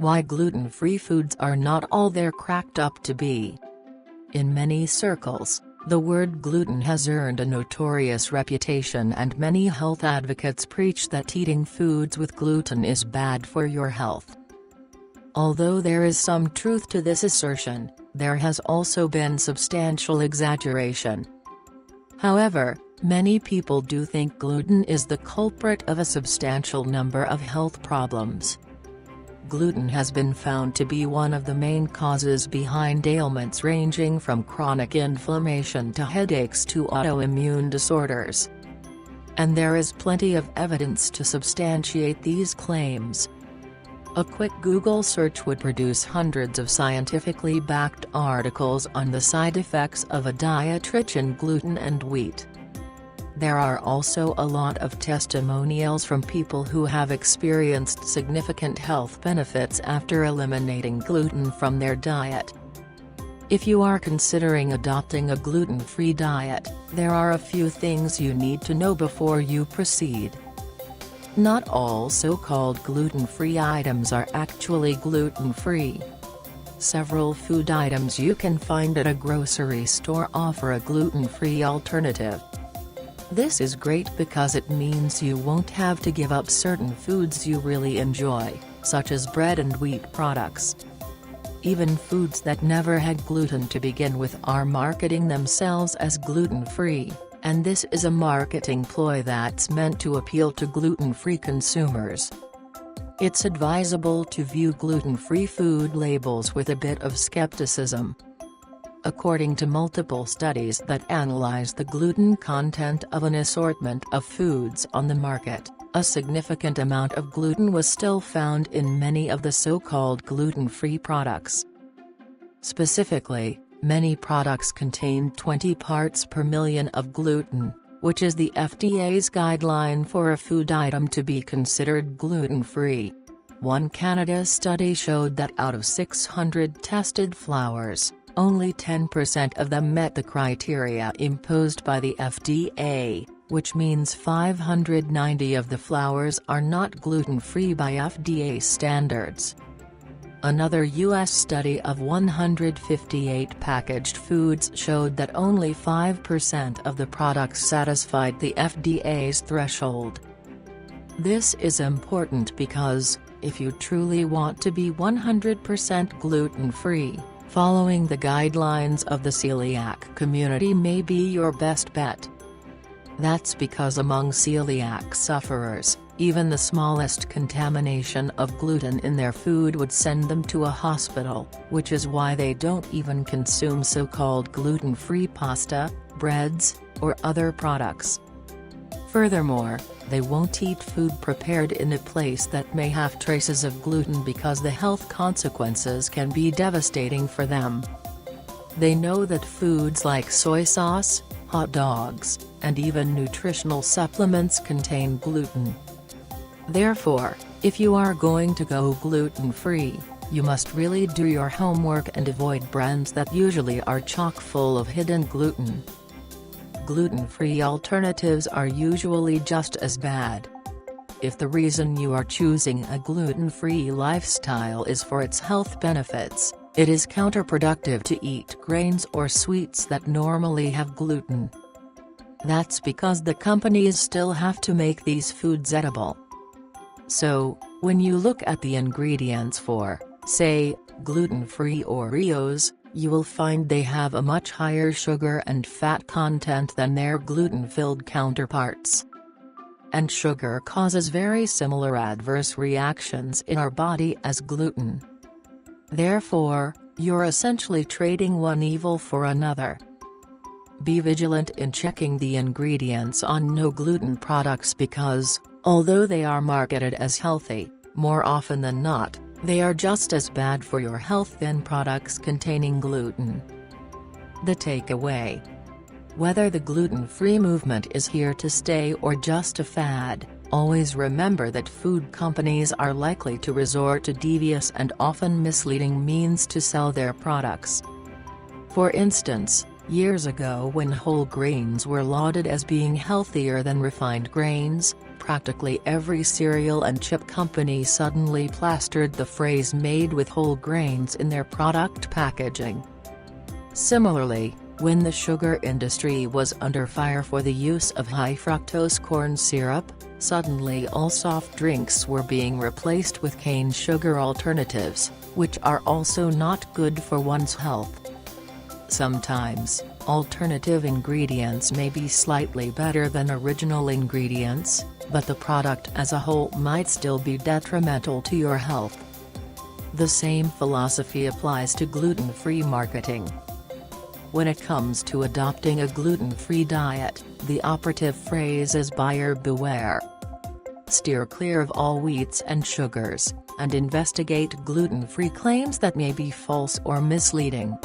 Why gluten-free foods are not all they're cracked up to be. In many circles, the word gluten has earned a notorious reputation, and many health advocates preach that eating foods with gluten is bad for your health. Although there is some truth to this assertion, there has also been substantial exaggeration. However, many people do think gluten is the culprit of a substantial number of health problems. Gluten has been found to be one of the main causes behind ailments ranging from chronic inflammation to headaches to autoimmune disorders. And there is plenty of evidence to substantiate these claims. A quick Google search would produce hundreds of scientifically backed articles on the side effects of a diet rich in gluten and wheat. There are also a lot of testimonials from people who have experienced significant health benefits after eliminating gluten from their diet. If you are considering adopting a gluten-free diet, there are a few things you need to know before you proceed. Not all so-called gluten-free items are actually gluten-free. Several food items you can find at a grocery store offer a gluten-free alternative. This is great because it means you won't have to give up certain foods you really enjoy, such as bread and wheat products. Even foods that never had gluten to begin with are marketing themselves as gluten-free, and this is a marketing ploy that's meant to appeal to gluten-free consumers. It's advisable to view gluten-free food labels with a bit of skepticism. According to multiple studies that analyze the gluten content of an assortment of foods on the market, a significant amount of gluten was still found in many of the so-called gluten-free products. Specifically, many products contain 20 parts per million of gluten, which is the FDA's guideline for a food item to be considered gluten-free. One Canada study showed that out of 600 tested flours, only 10% of them met the criteria imposed by the FDA, which means 590 of the flours are not gluten-free by FDA standards. Another U.S. study of 158 packaged foods showed that only 5% of the products satisfied the FDA's threshold. This is important because, if you truly want to be 100% gluten-free, following the guidelines of the celiac community may be your best bet. That's because among celiac sufferers, even the smallest contamination of gluten in their food would send them to a hospital, which is why they don't even consume so-called gluten-free pasta, breads, or other products. Furthermore, they won't eat food prepared in a place that may have traces of gluten because the health consequences can be devastating for them. They know that foods like soy sauce, hot dogs, and even nutritional supplements contain gluten. Therefore, if you are going to go gluten-free, you must really do your homework and avoid brands that usually are chock full of hidden gluten. Gluten-free alternatives are usually just as bad. If the reason you are choosing a gluten-free lifestyle is for its health benefits, it is counterproductive to eat grains or sweets that normally have gluten. That's because the companies still have to make these foods edible. So, when you look at the ingredients for, say, gluten-free Oreos, you will find they have a much higher sugar and fat content than their gluten-filled counterparts. And sugar causes very similar adverse reactions in our body as gluten. Therefore, you're essentially trading one evil for another. Be vigilant in checking the ingredients on no-gluten products because, although they are marketed as healthy, more often than not, they are just as bad for your health than products containing gluten. The takeaway: whether the gluten-free movement is here to stay or just a fad, always remember that food companies are likely to resort to devious and often misleading means to sell their products. For instance, years ago when whole grains were lauded as being healthier than refined grains, practically every cereal and chip company suddenly plastered the phrase "made with whole grains" in their product packaging. Similarly, when the sugar industry was under fire for the use of high-fructose corn syrup, suddenly all soft drinks were being replaced with cane sugar alternatives, which are also not good for one's health. Sometimes, alternative ingredients may be slightly better than original ingredients, but the product as a whole might still be detrimental to your health. The same philosophy applies to gluten-free marketing. When it comes to adopting a gluten-free diet, the operative phrase is buyer beware. Steer clear of all wheats and sugars, and investigate gluten-free claims that may be false or misleading.